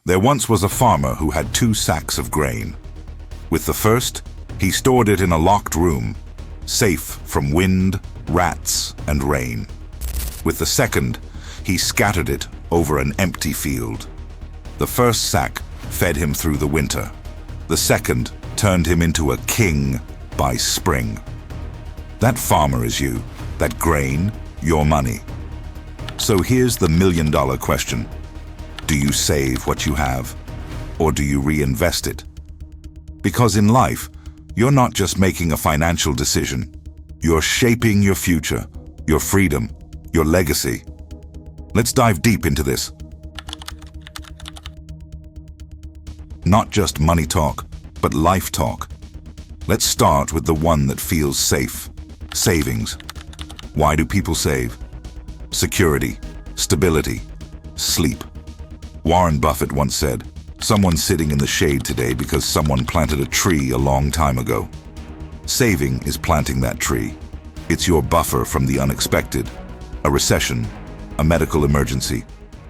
There once was a farmer who had 2 sacks of grain. With the first, he stored it in a locked room, safe from wind, rats, and rain. With the second, he scattered it over an empty field. The first sack fed him through the winter. The second turned him into a king by spring. That farmer is you, that grain, your money. So here's the million-dollar question. Do you save what you have, or do you reinvest it? Because in life, you're not just making a financial decision. You're shaping your future, your freedom, your legacy. Let's dive deep into this. Not just money talk, but life talk. Let's start with the one that feels safe. Savings. Why do people save? Security, stability, sleep. Warren Buffett once said, "Someone's sitting in the shade today because someone planted a tree a long time ago." Saving is planting that tree. It's your buffer from the unexpected, a recession, a medical emergency,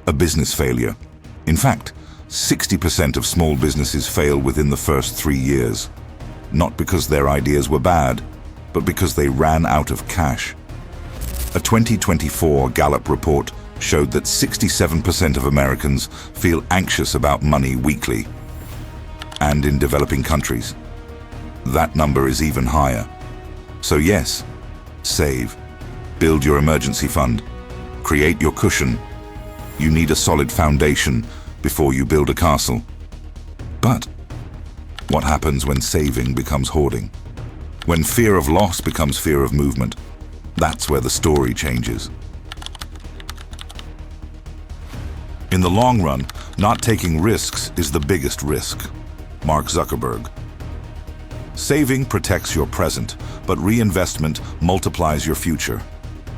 a business failure. In fact, 60% of small businesses fail within the first 3 years, not because their ideas were bad, but because they ran out of cash. A 2024 Gallup report showed that 67% of Americans feel anxious about money weekly. And in developing countries, that number is even higher. So yes, save. Build your emergency fund. Create your cushion. You need a solid foundation before you build a castle. But what happens when saving becomes hoarding? When fear of loss becomes fear of movement? That's where the story changes. In the long run, not taking risks is the biggest risk. Mark Zuckerberg. Saving protects your present, but reinvestment multiplies your future.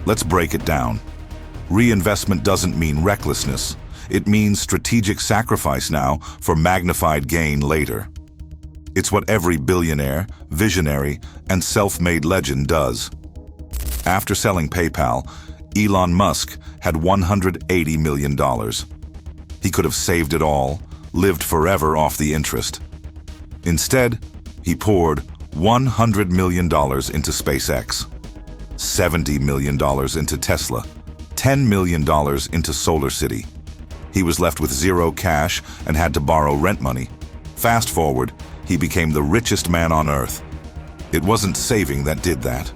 Let's break it down. Reinvestment doesn't mean recklessness. It means strategic sacrifice now for magnified gain later. It's what every billionaire, visionary, and self-made legend does. After selling PayPal, Elon Musk had $180 million. He could have saved it all, lived forever off the interest. Instead, he poured $100 million into SpaceX, $70 million into Tesla, $10 million into Solar City. He was left with zero cash and had to borrow rent money. Fast forward, he became the richest man on Earth. It wasn't saving that did that.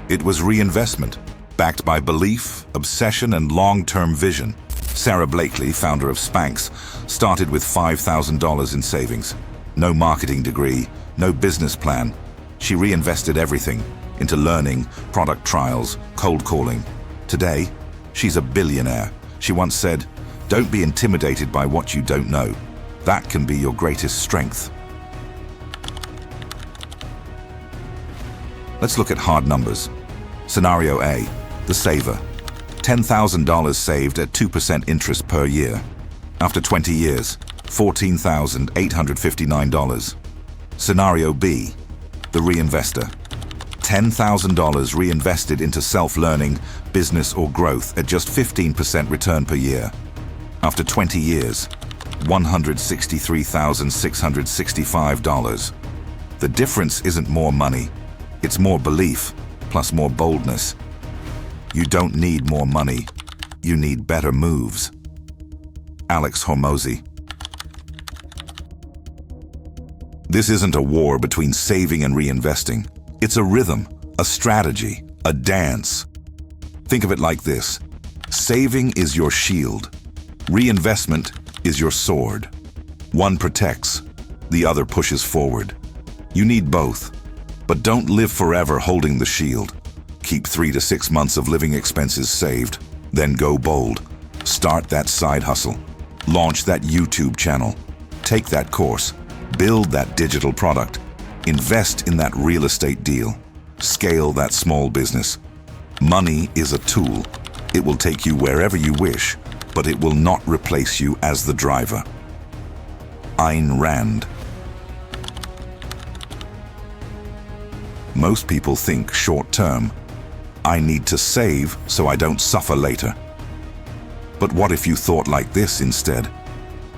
It was reinvestment, backed by belief, obsession, and long-term vision. Sarah Blakely, founder of Spanx, started with $5,000 in savings. No marketing degree, no business plan. She reinvested everything into learning, product trials, cold calling. Today, she's a billionaire. She once said, "Don't be intimidated by what you don't know. That can be your greatest strength." Let's look at hard numbers. Scenario A, the saver. $10,000 saved at 2% interest per year. After 20 years, $14,859. Scenario B, the reinvestor. $10,000 reinvested into self-learning, business, or growth at just 15% return per year. After 20 years, $163,665. The difference isn't more money, it's more belief plus more boldness. You don't need more money, you need better moves. Alex Hormozy. This isn't a war between saving and reinvesting. It's a rhythm, a strategy, a dance. Think of it like this. Saving is your shield. Reinvestment is your sword. One protects, the other pushes forward. You need both, but don't live forever holding the shield. Keep 3 to 6 months of living expenses saved, then go bold. Start that side hustle. Launch that YouTube channel. Take that course. Build that digital product. Invest in that real estate deal. Scale that small business. Money is a tool. It will take you wherever you wish, but it will not replace you as the driver. Ayn Rand. Most people think short-term. I need to save so I don't suffer later. But what if you thought like this instead?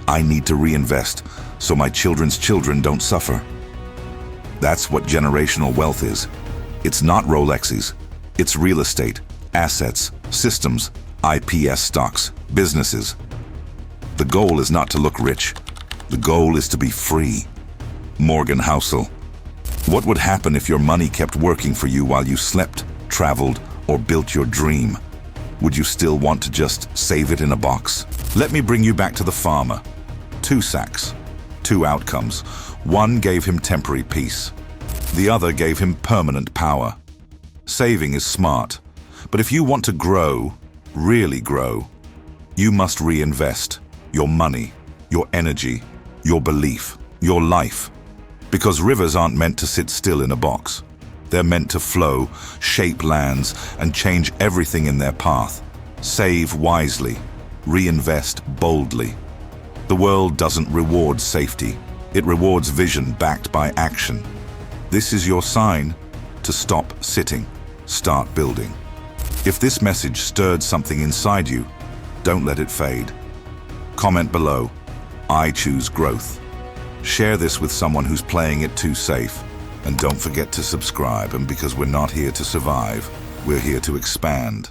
I need to reinvest so my children's children don't suffer. That's what generational wealth is. It's not Rolexes. It's real estate, assets, systems, IPS stocks, businesses. The goal is not to look rich. The goal is to be free. Morgan Housel. What would happen if your money kept working for you while you slept, traveled, or built your dream? Would you still want to just save it in a box? Let me bring you back to the farmer. 2 sacks, 2 outcomes. One gave him temporary peace. The other gave him permanent power. Saving is smart, but if you want to grow, really grow, you must reinvest your money, your energy, your belief, your life. Because rivers aren't meant to sit still in a box. They're meant to flow, shape lands, and change everything in their path. Save wisely. Reinvest boldly. The world doesn't reward safety. It rewards vision backed by action. This is your sign to stop sitting. Start building. If this message stirred something inside you, don't let it fade. Comment below, I choose growth. Share this with someone who's playing it too safe. And don't forget to subscribe, and because we're not here to survive, we're here to expand.